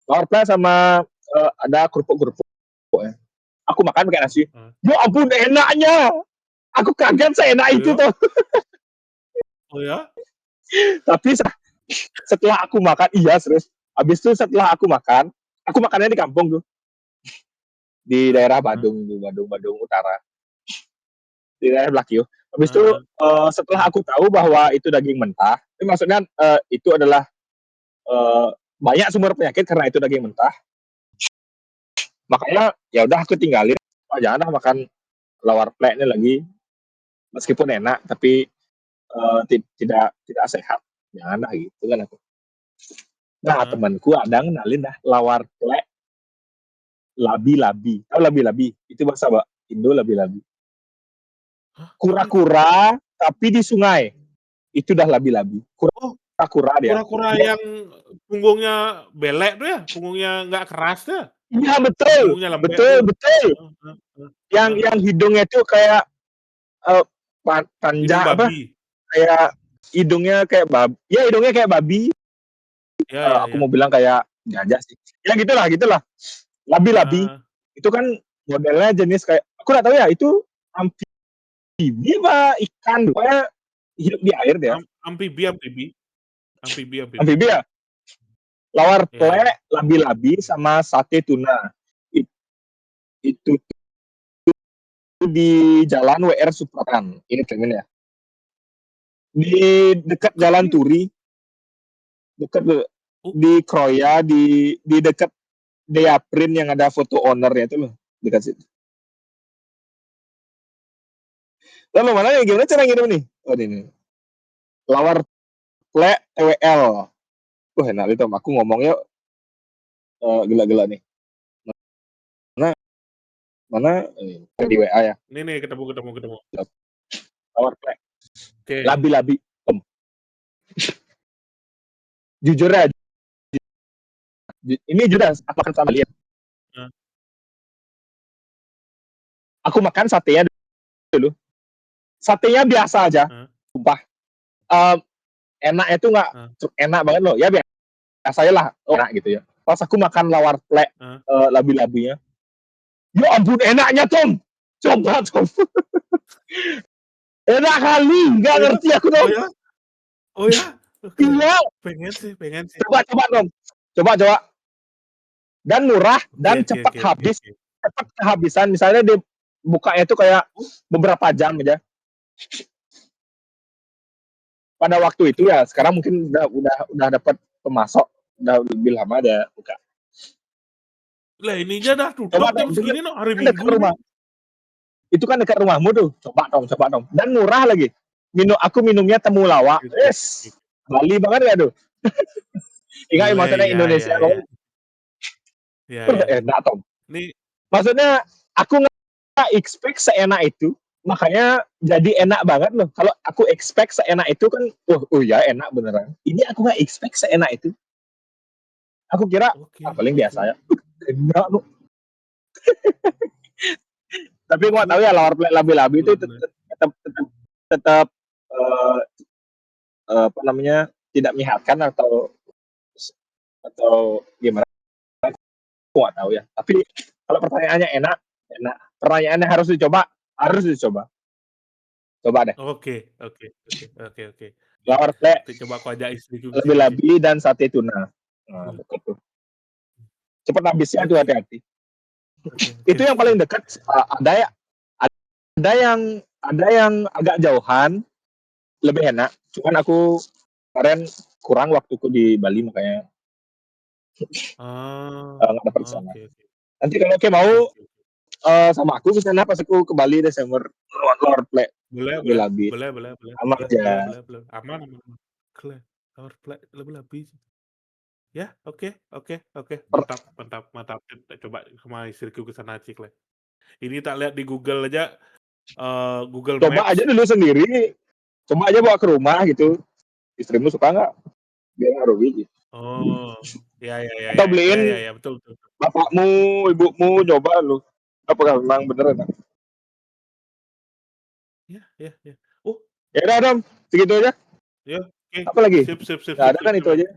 Speaker 2: Lawar plek sama ada kerupuk-kerupuk ya. Aku makan pakai nasi.
Speaker 1: heeh.
Speaker 2: Ya ampun enaknya. Aku kaget seenak
Speaker 1: Oh
Speaker 2: itu
Speaker 1: ya?
Speaker 2: tuh.
Speaker 1: Oh ya?
Speaker 2: Tapi setelah aku makan, iya serius. Habis itu setelah aku makannya di kampung tuh, di
Speaker 1: Heeh
Speaker 2: daerah
Speaker 1: heeh
Speaker 2: Badung, di Badung Utara, di daerah Blakio. Habis itu
Speaker 1: heeh
Speaker 2: setelah
Speaker 1: heeh
Speaker 2: aku tahu bahwa itu daging mentah, itu maksudnya itu adalah eh, banyak sumber penyakit karena itu daging mentah. Makanya ya udah aku tinggalin. Oh, jangan makan lawar plek ini lagi, meskipun enak tapi tidak tidak sehat. Jangan lah gitu kan aku. Nah,
Speaker 1: heeh.
Speaker 2: temanku ada ngenalin dah lawar plek labi-labi. Tahu labi-labi? Itu bahasa Indo labi-labi.
Speaker 1: Hah, apa itu?
Speaker 2: Kura-kura tapi di sungai. Itu dah labi-labi.
Speaker 1: Oh,
Speaker 2: Kura-kura dia.
Speaker 1: kura-kura
Speaker 2: Dia
Speaker 1: yang punggungnya belek tuh ya? Punggungnya nggak keras tuh ya?
Speaker 2: iya betul,
Speaker 1: Punggungnya lembek
Speaker 2: betul,
Speaker 1: tuh?
Speaker 2: betul.
Speaker 1: Heeh heeh heeh
Speaker 2: Yang
Speaker 1: heeh
Speaker 2: yang
Speaker 1: heeh.
Speaker 2: hidungnya itu kayak
Speaker 1: Hidung
Speaker 2: panjang apa?
Speaker 1: babi?
Speaker 2: Kayak hidungnya kayak babi.
Speaker 1: Ya ya
Speaker 2: Aku
Speaker 1: ya.
Speaker 2: mau bilang kayak gajah sih. Ya gitulah, gitulah. Labi-labi.
Speaker 1: Heeh.
Speaker 2: Itu kan modelnya jenis kayak aku nggak tahu ya itu amfibi apa ikan, pokoknya hidup di air dia.
Speaker 1: Amfibi amfibi. Amfibi amfibi.
Speaker 2: Amfibi ya? Lawar
Speaker 1: Ya ya.
Speaker 2: plek, labi-labi sama sate tuna. It- itu di Jalan WR Supratman. Ini pengen ya. Di dekat
Speaker 1: Deket
Speaker 2: Jalan
Speaker 1: nih.
Speaker 2: Turi, dekat
Speaker 1: Oh,
Speaker 2: di Kroya, di dekat Dea Print yang ada foto ownernya itu loh, dekat situ. Lalu mana nih? Gimana cara ngirim nih? Oh ini. Lawar plek TWL. Wah enak itu. Aku ngomongnya gila-gila nih. Mana mana di WA ya.
Speaker 1: nih ketemu ketemu ketemu.
Speaker 2: Lawar plek.
Speaker 1: Oke.
Speaker 2: Labi-labi. Jujur aja. Ini juga aku akan sama lihat.
Speaker 1: Heeh.
Speaker 2: Aku makan satenya dulu. Satenya biasa aja.
Speaker 1: Heeh.
Speaker 2: Sumpah. Enak itu nggak
Speaker 1: Heeh.
Speaker 2: enak banget loh. Ya biasa lah. Enak gitu ya. Pas aku makan lawar plek
Speaker 1: Heeh.
Speaker 2: labi-labinya. Ya ampun enaknya Tom. Coba Tom. Enak kali. Nggak
Speaker 1: Oh ya?
Speaker 2: ngerti aku
Speaker 1: Oh
Speaker 2: Tom.
Speaker 1: ya? Oh ya? Oke.
Speaker 2: Iya.
Speaker 1: Pengen sih, pengen sih.
Speaker 2: Coba Tom. Coba. Dan murah
Speaker 1: Oke
Speaker 2: dan
Speaker 1: oke
Speaker 2: cepat
Speaker 1: oke oke
Speaker 2: habis.
Speaker 1: oke.
Speaker 2: Cepat kehabisan. Misalnya dia bukanya itu kayak
Speaker 1: Oh,
Speaker 2: beberapa jam aja. Pada waktu itu
Speaker 1: oke
Speaker 2: ya,
Speaker 1: oke
Speaker 2: sekarang
Speaker 1: oke.
Speaker 2: mungkin udah dapat pemasok, udah lebih lama ada buka.
Speaker 1: Lah ini aja dah
Speaker 2: Coba
Speaker 1: tutup
Speaker 2: dong,
Speaker 1: jam
Speaker 2: itu
Speaker 1: segini no, hari
Speaker 2: kan dekat
Speaker 1: Minggu
Speaker 2: rumah.
Speaker 1: nih.
Speaker 2: Itu kan dekat rumahmu tuh. Coba dong. Dan murah lagi. Aku minumnya temulawak.
Speaker 1: Oke oke oke.
Speaker 2: Yes. Bali banget ya tuh. Ingat
Speaker 1: Boleh,
Speaker 2: maksudnya
Speaker 1: ya ya
Speaker 2: Indonesia
Speaker 1: ya.
Speaker 2: loh.
Speaker 1: Ya ya ya.
Speaker 2: Enak Tom.
Speaker 1: Nih,
Speaker 2: Maksudnya aku nggak expect seenak itu. Makanya jadi enak banget loh. Kalau aku expect seenak itu kan, oh ya enak beneran. Ini aku nggak expect seenak itu. Aku kira
Speaker 1: oke
Speaker 2: paling
Speaker 1: oke.
Speaker 2: biasa ya. Enak loh. Tapi
Speaker 1: Oke
Speaker 2: gua tahu ya
Speaker 1: oke.
Speaker 2: lawar plek labi-labi itu
Speaker 1: Boleh boleh.
Speaker 2: tetap eh, apa namanya tidak menyehatkan atau gimana aku nggak tahu ya. Tapi kalau pertanyaannya enak, enak. Pertanyaannya harus dicoba. Coba deh.
Speaker 1: Oke oke oke oke oke.
Speaker 2: Lawar plek,
Speaker 1: Nanti coba aku ajak istriku ke sini sih.
Speaker 2: labi-labi dan sate tuna. Nah,
Speaker 1: Boleh.
Speaker 2: dekat tuh. Cepat habisnya tuh
Speaker 1: Oke
Speaker 2: hati-hati.
Speaker 1: oke oke
Speaker 2: Itu yang
Speaker 1: oke.
Speaker 2: paling dekat. Ada yang ada yang agak jauhan, lebih enak. Cuman aku kemarin kurang waktuku di Bali makanya
Speaker 1: Oh,
Speaker 2: nggak dapat sana.
Speaker 1: oke oke.
Speaker 2: Nanti kalau oke mau
Speaker 1: Oke oke oke.
Speaker 2: sama aku ke sana pas aku ke Bali Desember Lord Play
Speaker 1: Boleh boleh.
Speaker 2: labi-labi
Speaker 1: Boleh boleh boleh.
Speaker 2: sama
Speaker 1: Boleh boleh
Speaker 2: aja.
Speaker 1: boleh boleh. Aman aman aman. Kle, power play lebih-lebih. Ya, oke oke oke.
Speaker 2: Per-
Speaker 1: Mantap mantap mantap. Coba sama istriku ke sana cik le. Ini tak lihat di Google aja, Google
Speaker 2: Coba
Speaker 1: Maps.
Speaker 2: aja dulu sendiri, coba aja bawa ke rumah gitu. Istrimu suka nggak? Biar nggak rugi gitu.
Speaker 1: Oh, ya ya ya
Speaker 2: Atau
Speaker 1: ya ya ya
Speaker 2: beliin
Speaker 1: ya, betul betul betul.
Speaker 2: bapakmu, ibumu coba lu. Apakah memang bener enak?
Speaker 1: Ya ya ya. Oh,
Speaker 2: Ya udah Dom, segitu aja.
Speaker 1: ya, oke.
Speaker 2: Apa lagi?
Speaker 1: Sip sip sip
Speaker 2: Nggak
Speaker 1: sip
Speaker 2: ada
Speaker 1: sip
Speaker 2: kan
Speaker 1: sip
Speaker 2: itu
Speaker 1: ya.
Speaker 2: aja.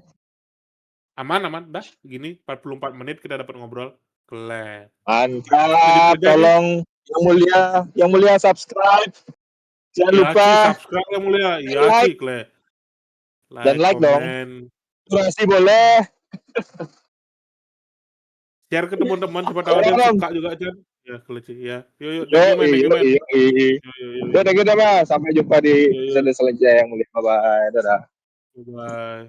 Speaker 1: Aman aman, dah gini 44 menit kita dapat ngobrol. Keren. Lanjut
Speaker 2: Mantap,
Speaker 1: kerja aja.
Speaker 2: tolong yang mulia subscribe. Jangan
Speaker 1: Iya
Speaker 2: lupa
Speaker 1: Ci, subscribe yang mulia. Iya Ci,
Speaker 2: like
Speaker 1: Kle.
Speaker 2: dan
Speaker 1: Like,
Speaker 2: like dong.
Speaker 1: komen,
Speaker 2: Durasi boleh.
Speaker 1: share ke teman-teman siapa tahu
Speaker 2: Ya
Speaker 1: ada
Speaker 2: udah
Speaker 1: yang
Speaker 2: Dom.
Speaker 1: suka juga Chan. Ya, Kle Ci. Ya. Yuk yuk,
Speaker 2: Yo,
Speaker 1: thank you man, thank you
Speaker 2: yo,
Speaker 1: man.
Speaker 2: yo, yo.
Speaker 1: Yo yo yo
Speaker 2: Ya
Speaker 1: yo.
Speaker 2: udah gitu Mas. Sampai jumpa di
Speaker 1: Yo yo.
Speaker 2: episode selanjutnya yang mulia. Bye bye. Dadah.
Speaker 1: Bye.